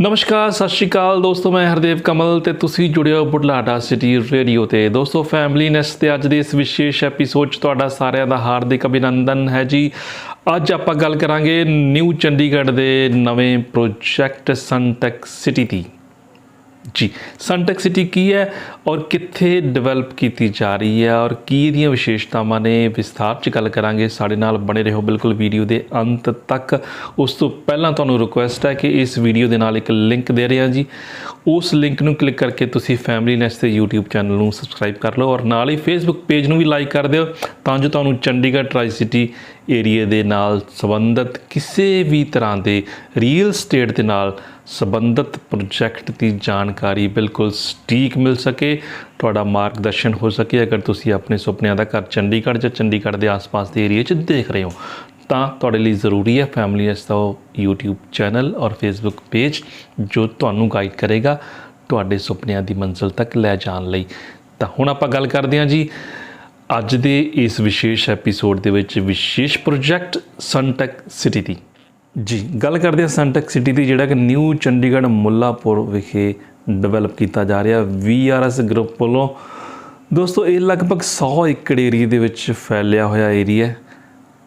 ਨਮਸਕਾਰ ਸਤਿ ਸ਼੍ਰੀ ਅਕਾਲ ਦੋਸਤੋ, ਮੈਂ ਹਰਦੇਵ ਕਮਲ ਤੇ ਤੁਸੀਂ ਜੁੜੇ ਹੋ ਬੁਢਲਾਡਾ ਸਿਟੀ ਰੇਡੀਓ ਤੇ। ਦੋਸਤੋ ਫੈਮਿਲੀ ਨੈਸਟ ਤੇ ਅੱਜ ਦੇ ਇਸ ਵਿਸ਼ੇਸ਼ ਐਪੀਸੋਡ 'ਚ ਤੁਹਾਡਾ ਸਾਰਿਆਂ ਦਾ ਹਾਰਦਿਕ ਅਭਿਨੰਦਨ ਹੈ ਜੀ। ਅੱਜ ਆਪਾਂ ਗੱਲ ਕਰਾਂਗੇ ਨਿਊ ਚੰਡੀਗੜ੍ਹ ਦੇ ਨਵੇਂ ਪ੍ਰੋਜੈਕਟ ਸਨਟੈਕ ਸਿਟੀ ਦੀ। ਜੀ ਸਨਟੈਕ ਸਿਟੀ ਕੀ ਹੈ ਔਰ ਕਿੱਥੇ ਡਿਵੈਲਪ ਕੀਤੀ ਜਾ ਰਹੀ ਹੈ ਔਰ ਕੀ ਇਹਦੀਆਂ ਵਿਸ਼ੇਸ਼ਤਾਵਾਂ ਨੇ, ਵਿਸਥਾਰ 'ਚ ਗੱਲ ਕਰਾਂਗੇ। ਸਾਡੇ ਨਾਲ ਬਣੇ ਰਹੋ ਬਿਲਕੁਲ ਵੀਡੀਓ ਦੇ ਅੰਤ ਤੱਕ। ਉਸ ਤੋਂ ਪਹਿਲਾਂ ਤੁਹਾਨੂੰ ਰਿਕੁਐਸਟ ਹੈ ਕਿ ਇਸ ਵੀਡੀਓ ਦੇ ਨਾਲ ਇੱਕ ਲਿੰਕ ਦੇ ਰਿਹਾ ਜੀ, ਉਸ ਲਿੰਕ ਨੂੰ ਕਲਿੱਕ ਕਰਕੇ ਤੁਸੀਂ ਫੈਮਿਲੀ ਨੈਸਟ ਦੇ YouTube ਚੈਨਲ ਨੂੰ ਸਬਸਕ੍ਰਾਈਬ ਕਰ ਲਓ ਔਰ ਨਾਲ ਹੀ Facebook ਪੇਜ ਨੂੰ ਵੀ ਲਾਈਕ ਕਰ ਦਿਓ ਤਾਂ ਜੋ ਤੁਹਾਨੂੰ ਚੰਡੀਗੜ੍ਹ ਟਰਾਈ ਸਿਟੀ ਏਰੀਏ ਦੇ ਨਾਲ ਸੰਬੰਧਿਤ ਕਿਸੇ ਵੀ ਤਰ੍ਹਾਂ ਦੇ ਰੀਅਲ ਸਟੇਟ ਦੇ ਨਾਲ ਸੰਬੰਧਿਤ ਪ੍ਰੋਜੈਕਟ ਦੀ ਜਾਣਕਾਰੀ ਬਿਲਕੁਲ ਸਟੀਕ ਮਿਲ ਸਕੇ, ਤੁਹਾਡਾ ਮਾਰਗਦਰਸ਼ਨ ਹੋ ਸਕੇ। ਅਗਰ ਤੁਸੀਂ ਆਪਣੇ ਸੁਪਨਿਆਂ ਦਾ ਘਰ ਚੰਡੀਗੜ੍ਹ ਜਾਂ ਚੰਡੀਗੜ੍ਹ ਦੇ ਆਸ-ਪਾਸ ਦੇ ਏਰੀਏ 'ਚ ਦੇਖ ਰਹੇ ਹੋ ਤਾਂ ਤੁਹਾਡੇ ਲਈ ਜ਼ਰੂਰੀ ਹੈ ਫੈਮਿਲੀ ਨੈਸਟ ਦਾ YouTube ਚੈਨਲ ਔਰ Facebook ਪੇਜ, ਜੋ ਤੁਹਾਨੂੰ ਗਾਈਡ ਕਰੇਗਾ ਤੁਹਾਡੇ ਸੁਪਨਿਆਂ ਦੀ ਮੰਜ਼ਿਲ ਤੱਕ ਲੈ ਜਾਣ ਲਈ। ਤਾਂ ਹੁਣ ਆਪਾਂ ਗੱਲ ਕਰਦੇ ਹਾਂ ਜੀ ਅੱਜ ਦੇ ਇਸ ਵਿਸ਼ੇਸ਼ ਐਪੀਸੋਡ ਦੇ ਵਿੱਚ ਵਿਸ਼ੇਸ਼ ਪ੍ਰੋਜੈਕਟ ਸਨਟੈਕ ਸਿਟੀ ਦੀ। ਜੀ ਗੱਲ ਕਰਦੇ ਹਾਂ ਸਨਟੈਕ ਸਿਟੀ ਦੀ, ਜਿਹੜਾ ਕਿ ਨਿਊ ਚੰਡੀਗੜ੍ਹ ਮੁੱਲਾਪੁਰ ਵਿਖੇ ਡਿਵੈਲਪ ਕੀਤਾ ਜਾ ਰਿਹਾ VRS ਗਰੁੱਪ ਵੱਲੋਂ। ਦੋਸਤੋ ਇਹ ਲਗਭਗ 100 ਏਕੜ ਏਰੀਏ ਦੇ ਵਿੱਚ ਫੈਲਿਆ ਹੋਇਆ ਏਰੀਆ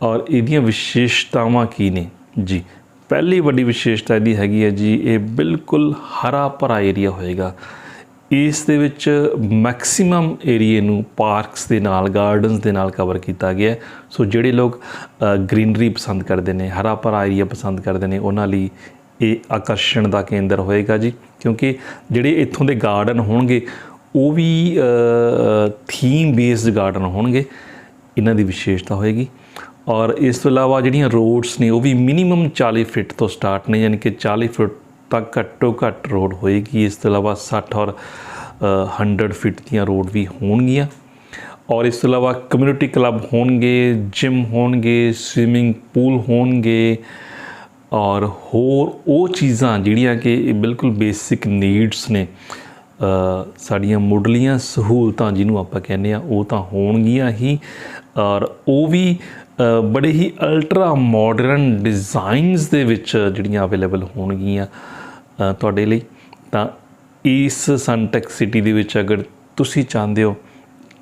ਔਰ ਇਹਦੀਆਂ ਵਿਸ਼ੇਸ਼ਤਾਵਾਂ ਕੀ ਨੇ ਜੀ। ਪਹਿਲੀ ਵੱਡੀ ਵਿਸ਼ੇਸ਼ਤਾ ਇਹਦੀ ਹੈਗੀ ਹੈ ਜੀ, ਇਹ ਬਿਲਕੁਲ ਹਰਾ ਭਰਾ ਏਰੀਆ ਹੋਏਗਾ। ਇਸ ਦੇ ਵਿੱਚ ਮੈਕਸੀਮਮ ਏਰੀਏ ਨੂੰ ਪਾਰਕਸ ਦੇ ਨਾਲ, ਗਾਰਡਨਸ ਦੇ ਨਾਲ ਕਵਰ ਕੀਤਾ ਗਿਆ। ਸੋ ਜਿਹੜੇ ਲੋਕ ਗ੍ਰੀਨਰੀ ਪਸੰਦ ਕਰਦੇ ਨੇ, ਹਰਾ ਭਰਾ ਏਰੀਆ ਪਸੰਦ ਕਰਦੇ ਨੇ, ਉਹਨਾਂ ਲਈ ਇਹ ਆਕਰਸ਼ਣ ਦਾ ਕੇਂਦਰ ਹੋਏਗਾ ਜੀ। ਕਿਉਂਕਿ ਜਿਹੜੇ ਇੱਥੋਂ ਦੇ ਗਾਰਡਨ ਹੋਣਗੇ ਉਹ ਵੀ ਥੀਮ ਬੇਸਡ ਗਾਰਡਨ ਹੋਣਗੇ, ਇਹਨਾਂ ਦੀ ਵਿਸ਼ੇਸ਼ਤਾ ਹੋਏਗੀ। ਔਰ ਇਸ ਤੋਂ ਇਲਾਵਾ ਜਿਹੜੀਆਂ ਰੋਡਸ ਨੇ ਉਹ ਵੀ ਮਿਨੀਮਮ 40 ਫੁੱਟ ਤੋਂ ਸਟਾਰਟ ਨੇ, ਯਾਨੀ ਕਿ 40 ਫੁੱਟ ਤੱਕ ਘੱਟੋ ਘੱਟ ਰੋਡ ਹੋਏਗੀ। ਇਸ ਤੋਂ ਇਲਾਵਾ 60 ਔਰ 100 ਫੁੱਟ ਦੀਆਂ ਰੋਡ ਵੀ ਹੋਣਗੀਆਂ। ਔਰ ਇਸ ਤੋਂ ਇਲਾਵਾ ਕਮਿਊਨਿਟੀ ਕਲੱਬ ਹੋਣਗੇ, ਜਿਮ ਹੋਣਗੇ, ਸਵਿਮਿੰਗ ਪੂਲ ਹੋਣਗੇ ਔਰ ਹੋਰ ਉਹ ਚੀਜ਼ਾਂ ਜਿਹੜੀਆਂ ਕਿ ਬਿਲਕੁਲ ਬੇਸਿਕ ਨੀਡਸ ਨੇ, ਸਾਡੀਆਂ ਮੁੱਢਲੀਆਂ ਸਹੂਲਤਾਂ ਜਿਹਨੂੰ ਆਪਾਂ ਕਹਿੰਦੇ ਹਾਂ, ਉਹ ਤਾਂ ਹੋਣਗੀਆਂ ਹੀ। ਔਰ ਉਹ ਵੀ ਬੜੇ ਹੀ ਅਲਟਰਾ ਮਾਡਰਨ ਡਿਜ਼ਾਈਨਸ ਦੇ ਵਿੱਚ ਜਿਹੜੀਆਂ ਅਵੇਲੇਬਲ ਹੋਣਗੀਆਂ ਤੁਹਾਡੇ ਲਈ। ਤਾਂ ਇਸ ਸਨਟੈਕ ਸਿਟੀ ਦੇ ਵਿੱਚ ਅਗਰ ਤੁਸੀਂ ਚਾਹੁੰਦੇ ਹੋ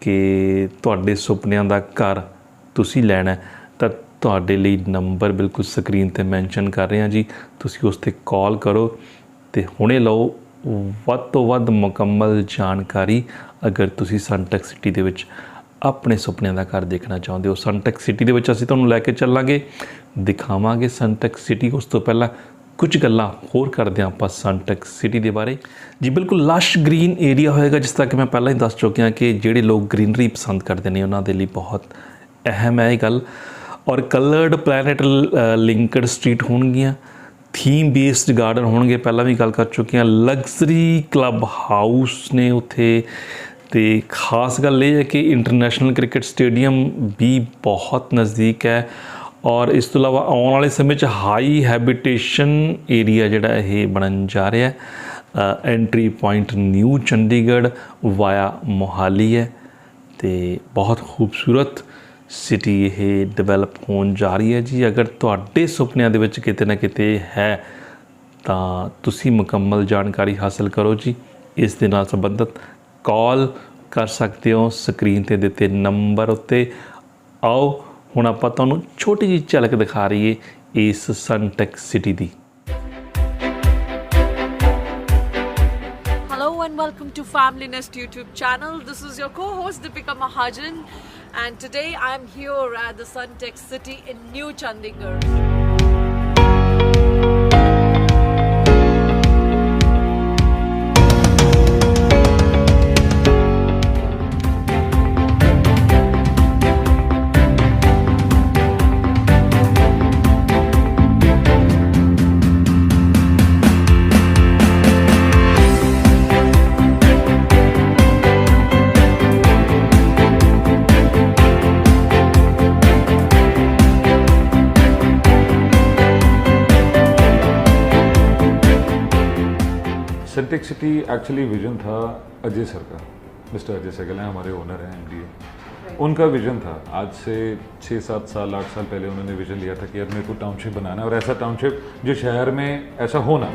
ਕਿ ਤੁਹਾਡੇ ਸੁਪਨਿਆਂ ਦਾ ਘਰ ਤੁਸੀਂ ਲੈਣਾ ਤਾਂ ਤੁਹਾਡੇ ਲਈ ਨੰਬਰ ਬਿਲਕੁਲ ਸਕਰੀਨ 'ਤੇ ਮੈਂਸ਼ਨ ਕਰ ਰਹੇ ਹਾਂ ਜੀ, ਤੁਸੀਂ ਉਸ 'ਤੇ ਕਾਲ ਕਰੋ ਅਤੇ ਹੁਣੇ ਲਓ ਵੱਧ ਤੋਂ ਵੱਧ ਮੁਕੰਮਲ ਜਾਣਕਾਰੀ ਅਗਰ ਤੁਸੀਂ ਸਨਟੈਕ ਸਿਟੀ ਦੇ ਵਿੱਚ ਆਪਣੇ ਸੁਪਨਿਆਂ ਦਾ ਘਰ ਦੇਖਣਾ ਚਾਹੁੰਦੇ ਹੋ। ਸਨਟੈਕ ਸਿਟੀ ਦੇ ਵਿੱਚ ਅਸੀਂ ਤੁਹਾਨੂੰ ਲੈ ਕੇ ਚੱਲਾਂਗੇ, ਦਿਖਾਵਾਂਗੇ ਸਨਟੈਕ ਸਿਟੀ। ਉਸ ਤੋਂ ਪਹਿਲਾਂ ਕੁਝ ਗੱਲਾਂ ਹੋਰ ਕਰਦੇ ਹਾਂ ਆਪਾਂ ਸਨਟੈਕ ਸਿਟੀ ਦੇ ਬਾਰੇ ਜੀ। ਬਿਲਕੁਲ ਲਸ਼ ਗ੍ਰੀਨ ਏਰੀਆ ਹੋਏਗਾ, ਜਿਸ ਤਰ੍ਹਾਂ ਕਿ ਮੈਂ ਪਹਿਲਾਂ ਹੀ ਦੱਸ ਚੁੱਕਿਆ ਕਿ ਜਿਹੜੇ ਲੋਕ ਗ੍ਰੀਨਰੀ ਪਸੰਦ ਕਰਦੇ ਨੇ ਉਹਨਾਂ ਦੇ ਲਈ ਬਹੁਤ ਅਹਿਮ ਹੈ ਇਹ ਗੱਲ। ਔਰ ਕਲਰਡ ਪਲੈਨਟ ਲਿੰਕਡ ਸਟਰੀਟ ਹੋਣਗੀਆਂ, ਥੀਮ ਬੇਸਡ ਗਾਰਡਨ ਹੋਣਗੇ, ਪਹਿਲਾਂ ਵੀ ਗੱਲ ਕਰ ਚੁੱਕੇ ਹਾਂ। ਲਗਜ਼ਰੀ ਕਲੱਬ ਹਾਊਸ ਨੇ ਉੱਥੇ, ਅਤੇ ਖਾਸ ਗੱਲ ਇਹ ਹੈ ਕਿ ਇੰਟਰਨੈਸ਼ਨਲ ਕ੍ਰਿਕਟ ਸਟੇਡੀਅਮ ਵੀ ਬਹੁਤ ਨਜ਼ਦੀਕ ਹੈ। ਔਰ ਇਸ ਤੋਂ ਇਲਾਵਾ ਆਉਣ ਵਾਲੇ ਸਮੇਂ 'ਚ ਹਾਈ ਹੈਬਿਟੇਸ਼ਨ ਏਰੀਆ ਜਿਹੜਾ ਇਹ ਬਣਨ ਜਾ ਰਿਹਾ। Entry point new Chandigarh via Mohali ਹੈ ਅਤੇ ਬਹੁਤ ਖੂਬਸੂਰਤ ਸਿਟੀ ਇਹ ਡਿਵੈਲਪ ਹੋਣ ਜਾ ਰਹੀ ਹੈ ਜੀ। ਅਗਰ ਤੁਹਾਡੇ ਸੁਪਨਿਆਂ ਦੇ ਵਿੱਚ ਕਿਤੇ ਨਾ ਕਿਤੇ ਹੈ ਤਾਂ ਤੁਸੀਂ ਮੁਕੰਮਲ ਜਾਣਕਾਰੀ ਹਾਸਲ ਕਰੋ ਜੀ। ਇਸ ਦੇ ਨਾਲ ਸੰਬੰਧਿਤ ਕਾਲ ਕਰ ਸਕਦੇ ਹੋ ਸਕਰੀਨ 'ਤੇ ਦਿੱਤੇ ਨੰਬਰ ਉੱਤੇ। ਆਓ ਹੁਣ ਆਪਾਂ ਤੁਹਾਨੂੰ ਛੋਟੀ ਜਿਹੀ ਝਲਕ ਦਿਖਾ ਰਹੀਏ ਇਸ ਸਨਟੈਕ city the. Hello and welcome to Family Nest YouTube channel. This is your co-host Deepika Mahajan and today I am here at the Suntec City in New Chandigarh. Suntech city actually vision था Ajay sir का, mister Ajay Sehgal हैं, हमारे owner हैं, MD। उनका vision था आज से 6-7 साल 8 साल पहले उन्होंने विजन लिया था कि यार मेरे को टाउनशिप बनाना है और ऐसा टाउनशिप जो शहर में ऐसा होना।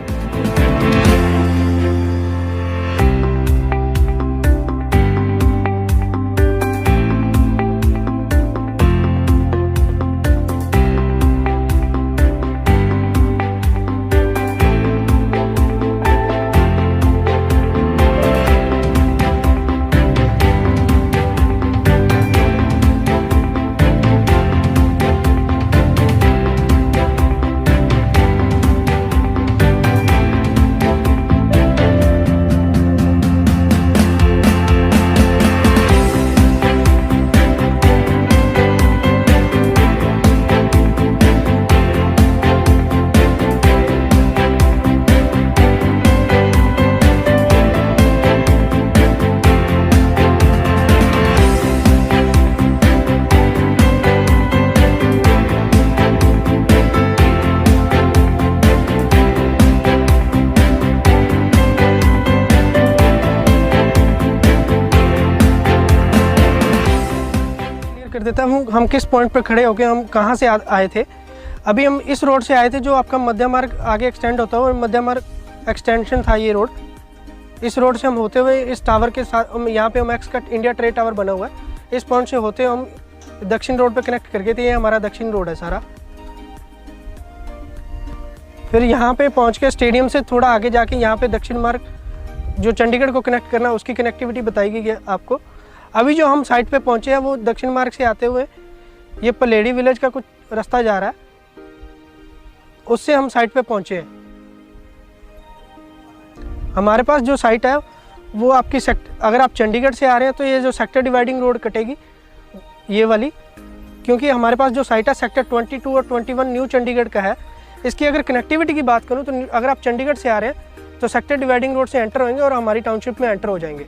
कर देता हूँ हम किस पॉइंट पर खड़े होके हम कहाँ से आए थे। अभी हम इस रोड से आए थे जो आपका मध्य मार्ग आगे एक्सटेंड होता है, और मध्य मार्ग एक्सटेंशन था ये रोड। इस रोड से हम होते हुए इस टावर के साथ यहाँ पे हम x cut India trade tower बना हुआ है, इस पॉइंट से होते हुए हम दक्षिण रोड पे कनेक्ट करके थे। ये हमारा दक्षिण रोड है सारा। फिर यहाँ पे पहुँच के स्टेडियम से थोड़ा आगे जाके यहाँ पे दक्षिण मार्ग जो चंडीगढ़ को कनेक्ट करना, उसकी कनेक्टिविटी बताई गई है आपको। अभी जो हम साइट पे पहुँचे हैं वो दक्षिण मार्ग से आते हुए ये पलेड़ी विलेज का कुछ रास्ता जा रहा है, उससे हम साइट पे पहुँचे हैं। हमारे पास जो साइट है वो आपकी अगर आप चंडीगढ़ से आ रहे हैं तो ये जो सेक्टर डिवाइडिंग रोड कटेगी ये वाली, क्योंकि हमारे पास जो साइट है सेक्टर 22 और 21 न्यू चंडीगढ़ का है। इसकी अगर कनेक्टिविटी की बात करूँ तो अगर आप चंडीगढ़ से आ रहे हैं तो सेक्टर डिवाइडिंग रोड से एंटर होंगे और हमारी टाउनशिप में एंटर हो जाएंगे।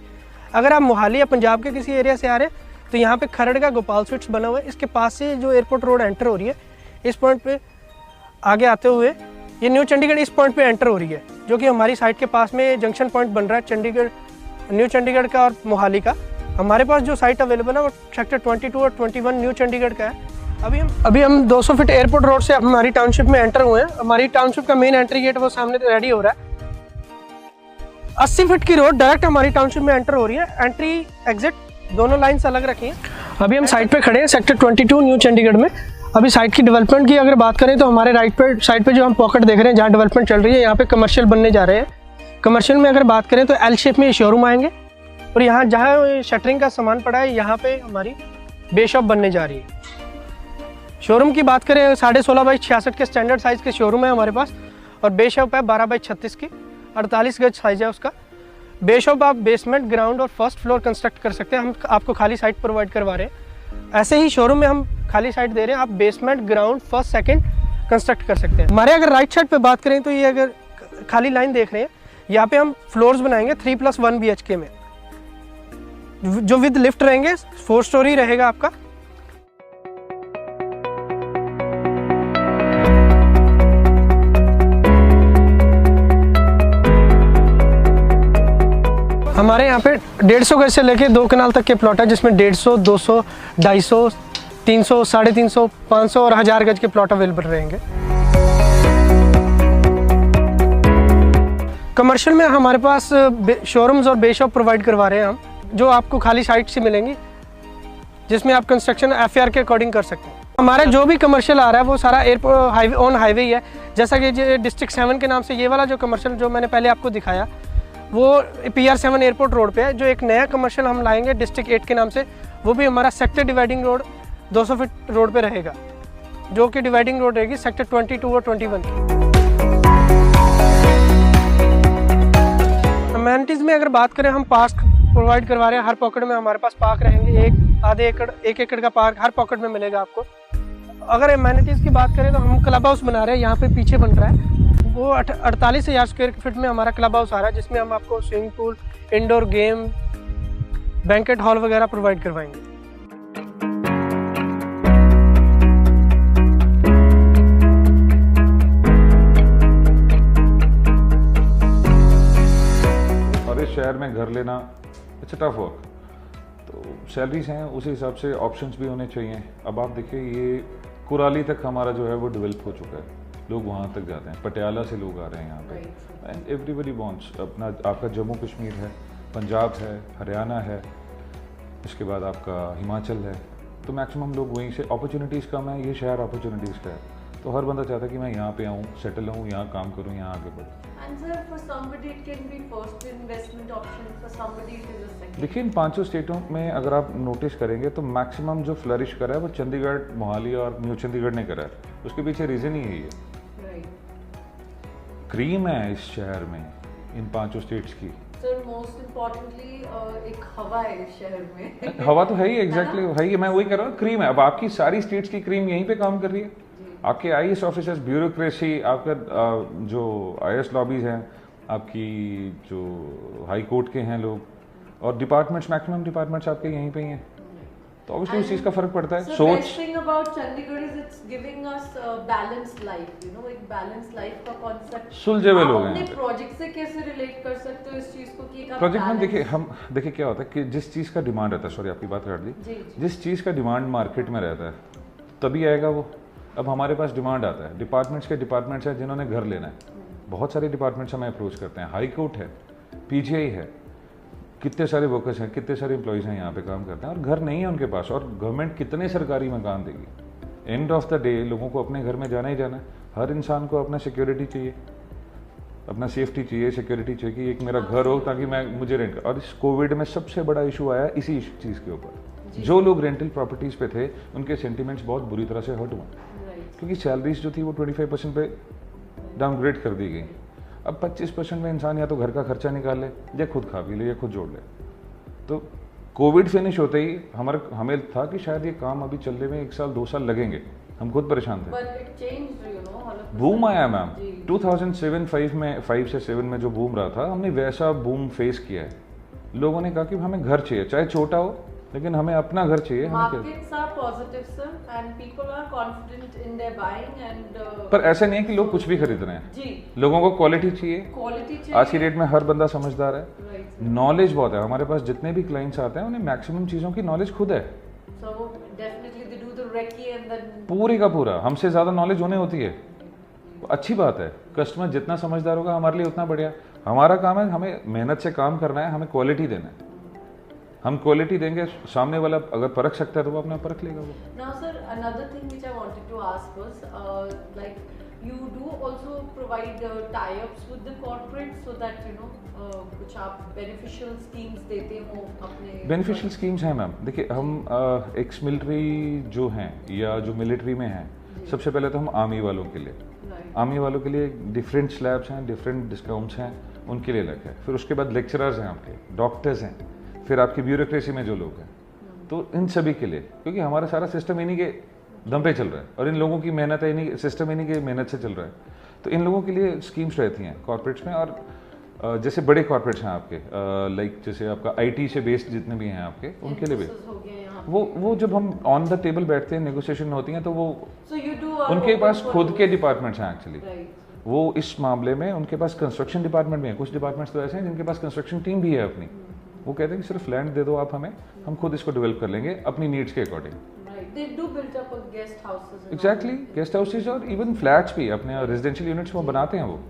अगर आप मोहाली या पंजाब के किसी एरिया से आ रहे हैं तो यहाँ पे खरड़ का गोपाल स्वीट्स बना हुआ है, इसके पास से जो एयरपोर्ट रोड एंटर हो रही है, इस पॉइंट पे आगे आते हुए ये न्यू चंडीगढ़ इस पॉइंट पे एंटर हो रही है, जो कि हमारी साइट के पास में जंक्शन पॉइंट बन रहा है चंडीगढ़ न्यू चंडीगढ़ का और मोहाली का। हमारे पास जो साइट अवेलेबल है वो सेक्टर 22 और 21 न्यू चंडीगढ़ का है। अभी हम 200 फीट एयरपोर्ट रोड से हमारी टाउनशिप में एंटर हुए हैं। हमारी टाउनशिप का मेन एंट्री गेट वो सामने रेडी हो रहा है। 80 फीट की रोड डायरेक्ट हमारी टाउनशिप में एंटर हो रही है। एंट्री एग्जिट दोनों लाइन्स अलग रखी हैं। अभी हम साइट पे खड़े हैं सेक्टर 22 न्यू चंडीगढ़ में। अभी साइट की डेवलपमेंट की अगर बात करें तो हमारे राइट पे साइड पे जो हम पॉकेट देख रहे हैं जहाँ डेवलपमेंट चल रही है, यहाँ पे कमर्शियल बनने जा रहे हैं। कमर्शियल में अगर बात करें तो एल शेप में शोरूम आएंगे, और यहाँ जहाँ शटरिंग का सामान पड़ा है यहाँ पे हमारी बे शॉप बनने जा रही है। शोरूम की बात करें 16.5 बाई 66 के स्टैंडर्ड साइज़ के शोरूम है हमारे पास, और बे शॉप है 12 बाई 36 की, 48 गज साइज है उसका। बे शॉप आप बेसमेंट, ग्राउंड और फर्स्ट फ्लोर कंस्ट्रक्ट कर सकते हैं। हम आपको खाली साइट प्रोवाइड करवा रहे हैं। ऐसे ही शोरूम में हम खाली साइट दे रहे हैं, आप basement, ground, first, second construct कर सकते हैं। हमारे अगर राइट साइड पे बात करें तो ये अगर खाली लाइन देख रहे हैं, यहाँ पे हम फ्लोर्स बनाएंगे 3+1 BHK में, जो विद लिफ्ट रहेंगे। 4 स्टोरी रहेगा आपका। हमारे यहाँ पे 150 गज से लेके 2 कनाल तक के प्लॉट है, जिसमें 150, 200, 250, 300, 350, 500 और 1000 गज के प्लॉट अवेलेबल रहेंगे। कमर्शियल में हमारे पास शोरूम्स और बे शॉप प्रोवाइड करवा रहे हैं हम, जो आपको खाली साइट से मिलेंगी, जिसमें आप कंस्ट्रक्शन FAR के अकॉर्डिंग कर सकते हैं। हमारा जो भी कमर्शियल आ रहा है वो सारा एयरपोर्ट हाईवे ऑन हाईवे ही है। जैसा कि डिस्ट्रिक्ट 7 के नाम से ये वाला जो कमर्शियल जो मैंने पहले आपको दिखाया वो PR7 एयरपोर्ट रोड पे है। जो एक नया कमर्शियल हम लाएंगे डिस्ट्रिक्ट 8 के नाम से, वो भी हमारा sector dividing road 200 feet road पे रहेगा, जो कि डिवाइडिंग रोड रहेगी सेक्टर 22 और 21 की। अमेनिटीज़ में अगर बात करें, हम पार्क प्रोवाइड करवा रहे हैं। हर पॉकेट में हमारे पास पार्क रहेंगे, 1 एकड़ का पार्क हर पॉकेट में मिलेगा आपको। अगर अमेनिटीज़ की बात करें तो हम क्लब हाउस बना रहे हैं, यहाँ पे पीछे बन रहा है वो 48,000 स्क्वायर फीट में हमारा क्लब हाउस आ रहा है, जिसमें हम आपको swimming pool, indoor game, banquet hall वगैरह प्रोवाइड करवाएंगे। और इस शहर में घर लेना इट्स टफ वर्क, तो सैलरीज हैं उस हिसाब से ऑप्शंस भी होने चाहिए। अब आप देखिए ये कुराली तक हमारा जो है वो डेवलप हो चुका है, लोग वहाँ तक जाते हैं, पटियाला से लोग आ रहे हैं यहाँ पे, एंड एवरीबडी वांट्स अपना, आपका जम्मू कश्मीर है, पंजाब है, हरियाणा है, इसके बाद आपका हिमाचल है, तो मैक्सिमम लोग वहीं से, अपॉर्चुनिटीज़ कम है, ये शहर अपॉर्चुनिटीज़ का है, तो हर बंदा चाहता है कि मैं यहाँ पे आऊँ, सेटल हूँ, यहाँ काम करूँ, यहाँ आगे बढ़ूँ। And sir, for somebody it can be first investment option, for somebody it is a second. देखिए इन 5 स्टेटों में अगर आप नोटिस करेंगे तो मैक्सिमम जो फ्लरिश करा है वो चंडीगढ़, मोहाली और न्यू चंडीगढ़ ने करा है। उसके पीछे रीज़न ही यही है, Right. क्रीम है इस शहर में इन 5 स्टेट्स की। Sir, most importantly, एक हवा है इस शहर में। हवा तो है ही, एग्जैक्टली है ही, मैं वही कर रहा हूँ, क्रीम है। अब आपकी सारी स्टेट्स की क्रीम यहीं पे काम कर रही है। आपके IAS ऑफिसर्स, ब्यूरोक्रेसी, आपका जो IAS लॉबीज हैं, आपकी जो हाई कोर्ट के हैं लोग, और डिपार्टमेंट्स, मैक्सिमम डिपार्टमेंट्स आपके यहीं पे ही हैं, तो ऑब्वियसली उस चीज़ का फर्क पड़ता है। So सोच best thing about Chandigarh is it's giving us a balanced life, you know, एक balanced life का concept। सुलझे हुए लोग आप हैं अपने यहाँ पे। प्रोजेक्ट से कैसे रिलेट कर सकते हो इस चीज को कि एक आप प्रोजेक्ट में balance- देखिए, देखिए क्या होता है कि जिस चीज़ का डिमांड रहता है, सॉरी आपकी बात काट दी, जी, जी। जिस चीज़ का डिमांड मार्केट में रहता है तभी आएगा वो। अब हमारे पास डिमांड आता है, डिपार्टमेंट्स के डिपार्टमेंट्स हैं जिन्होंने घर लेना है, बहुत सारे डिपार्टमेंट्स हमें अप्रोच करते हैं, हाई कोर्ट है, PGI है, कितने सारे वर्कर्स हैं, कितने सारे एम्प्लॉयज़ हैं यहाँ पे काम करते हैं और घर नहीं है उनके पास, और गवर्नमेंट कितने सरकारी मकान देगी। एंड ऑफ द डे लोगों को अपने घर में जाना ही जाना है, हर इंसान को अपना सिक्योरिटी चाहिए, अपना सेफ्टी चाहिए, सिक्योरिटी चाहिए कि एक मेरा घर हो ताकि मुझे रेंट कर। और इस कोविड में सबसे बड़ा इशू आया इसी चीज़ के ऊपर, जो लोग रेंटल प्रॉपर्टीज़ पे थे उनके सेंटिमेंट्स बहुत बुरी तरह से हर्ट हुए, Right. क्योंकि सैलरीज जो थी वो 25% पे डाउनग्रेड कर दी गई। अब 25% में इंसान या तो घर का खर्चा निकाल ले, या खुद खा पी ले, या खुद जोड़ ले। तो कोविड फिनिश होते ही हमें था कि शायद ये काम अभी चलने में 1 साल 2 साल लगेंगे, हम खुद परेशान थे। But it changed, you know, all of a boom sudden। आया मैम, जी। 2007-5 में, 5 से 7 में जो बूम रहा था, हमने वैसा बूम फेस किया है। लोगों ने कहा कि हमें घर चाहिए, चाहे छोटा हो लेकिन हमें अपना घर चाहिए। हमें क्या, Markets are positive, sir, and people are confident in their buying and पर ऐसा नहीं है कि लोग कुछ भी खरीद रहे हैं, जी, लोगों को क्वालिटी चाहिए। क्वालिटी चाहिए। आज की डेट में हर बंदा समझदार है, Right. नॉलेज बहुत है। हमारे पास जितने भी क्लाइंट्स आते हैं उन्हें मैक्सिमम चीज़ों की नॉलेज खुद है, So definitely they do the recce and then पूरी का पूरा। हमसे ज़्यादा नॉलेज उन्हें होती है, अच्छी बात है। कस्टमर जितना समझदार होगा हमारे लिए उतना बढ़िया। हमारा काम है, हमें मेहनत से काम करना है, हमें क्वालिटी देना है। हम क्वालिटी देंगे, सामने वाला अगर परख सकता है तो वो अपना परख लेगा वो। Now, sir, another thing which I wanted to ask was, like, you do also provide tie-ups with the corporate so that you know कुछ आप beneficial schemes देते हो अपने बेनिफिशियल स्कीम्स हैं मैम। देखिए हम एक्स मिलिट्री जो हैं या जो मिलिट्री में हैं, सबसे पहले तो हम आर्मी वालों के लिए, Right. आर्मी वालों के लिए डिफरेंट स्लैब्स हैं, डिफरेंट डिस्काउंट्स हैं, उनके लिए अलग है। फिर उसके बाद लेक्चरर्स हैं, आपके डॉक्टर्स हैं, फिर आपकी ब्यूरोक्रेसी में जो लोग हैं, तो इन सभी के लिए, क्योंकि हमारा सारा सिस्टम इन्हीं के दम पे चल रहा है और इन लोगों की मेहनत है, इन्हीं सिस्टम इन्हीं की मेहनत से चल रहा है, तो इन लोगों के लिए स्कीम्स रहती हैं कॉर्पोरेट्स में। और जैसे बड़े कॉर्पोरेट्स हैं आपके, लाइक जैसे आपका IT से बेस्ड जितने भी हैं आपके, उनके लिए भी Emphasis हो गया यहाँ। वो जब हम ऑन द टेबल बैठते हैं, नेगोशिएशन होती हैं, तो वो So you do उनके open पास for खुद के those- डिपार्टमेंट्स हैं एक्चुअली। Right. वो इस मामले में उनके पास कंस्ट्रक्शन डिपार्टमेंट भी है। कुछ डिपार्टमेंट्स तो ऐसे हैं जिनके पास कंस्ट्रक्शन टीम भी है अपनी, वो कहते हैं कि सिर्फ लैंड दे दो आप हमें, हम खुद इसको डेवलप कर लेंगे अपनी नीड्स के according. Right. They do build up a guest houses. and exactly, guest houses और इवन फ्लैट्स भी अपने रेजिडेंशियल यूनिट्स में बनाते हैं वो।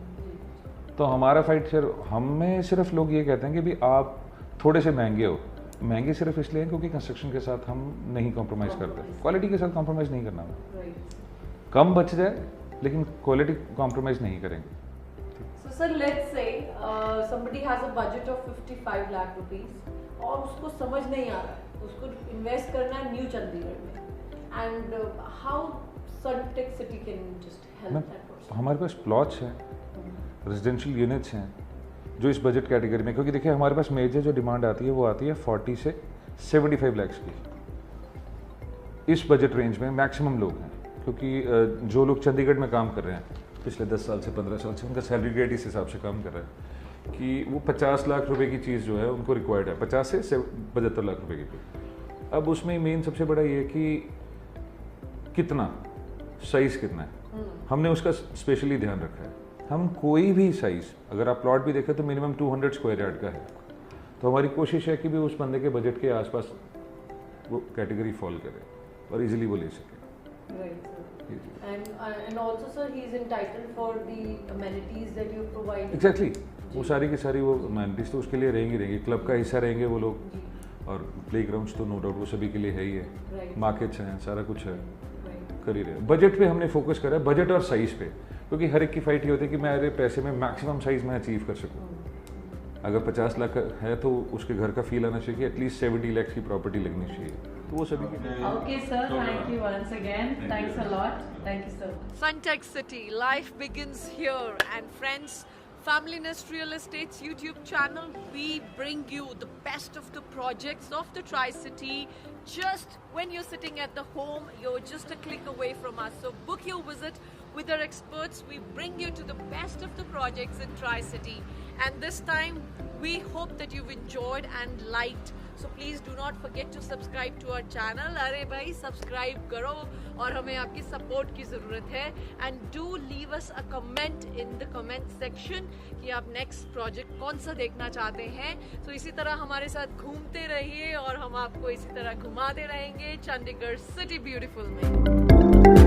तो हमारा फाइट सिर्फ, हमें सिर्फ लोग ये कहते हैं कि भी आप थोड़े से महंगे हो। महंगे सिर्फ इसलिए हैं क्योंकि कंस्ट्रक्शन के साथ हम नहीं कॉम्प्रोमाइज़ करते, क्वालिटी के साथ कॉम्प्रोमाइज़ नहीं करना। all- Right. कम बच जाए लेकिन क्वालिटी कॉम्प्रोमाइज़ नहीं करेंगे। So sir, let's say somebody has a budget of 55 lakh rupees और उसको समझ नहीं आ रहा है, उसको इन्वेस्ट करना है न्यू चंडीगढ़ में, and how Suntec City can just help ma'am, that person? हमारे पास प्लॉट्स हैं, रेजिडेंशियल यूनिट्स हैं जो इस बजट कैटेगरी में, क्योंकि देखिए हमारे पास मेजर जो डिमांड आती है वो आती है 40 से 75 लाख की। इस बजट रेंज में मैक्सिमम लोग हैं, क्योंकि जो लोग चंडीगढ़ में काम कर रहे हैं पिछले 10 साल से 15 साल से, उनका सैलरी ग्रेड इस हिसाब से काम कर रहा है कि वो 50 लाख रुपए की चीज़ जो है उनको रिक्वायर्ड है, 50 से 75 लाख रुपए की। अब उसमें मेन सबसे बड़ा ये कि कितना साइज़ कितना है, हमने उसका स्पेशली ध्यान रखा है। हम कोई भी साइज़, अगर आप प्लॉट भी देखें तो मिनिमम 200 स्क्वायर यार्ड का है, तो हमारी कोशिश है कि भी उस बंदे के बजट के आसपास वो कैटेगरी फॉल करे और इजीली वो ले सके। Right, sir. And also, sir, he is entitled for the amenities that you provide. Exactly वो सारी की सारी वो अमेनिटीज तो उसके लिए रहेंगी, क्लब का हिस्सा रहेंगे वो लोग, जी, और प्ले ग्राउंड्स तो नो डाउट वो सभी के लिए है ही है, Right. मार्केट्स हैं, सारा कुछ है, right. कर ही रहे। बजट पे हमने फोकस करा है, बजट और साइज़ पे, क्योंकि हर एक की फाइट ये होती है कि मेरे पैसे में मैक्सिमम साइज़ में अचीव कर सकूँ। अगर 50 लाख है तो उसके घर का फील आना चाहिए कि एटलीस्ट 70 लाख की प्रॉपर्टी लगनी चाहिए, तो वो सभी की। Okay, sir. Thank you once again. Thanks a lot. Thank you, sir. Suntech City, life begins here. And friends, Family Nest Real Estate's YouTube channel, we bring you the best of the projects of the Tri-City. Just when you're sitting at the home, you're just a click away from us. So book your visit with our experts. We bring you to the best of the projects in Tri-City. And this time, we hope that you've enjoyed and liked. So please do not forget to subscribe to our channel. अरे भाई subscribe करो और हमें आपकी support की ज़रूरत है. And do leave us a comment in the comment section कि आप next project कौन सा देखना चाहते हैं. तो इसी तरह हमारे साथ घूमते रहिए और हम आपको इसी तरह घुमाते रहेंगे चंडीगढ़ सिटी ब्यूटीफुल में.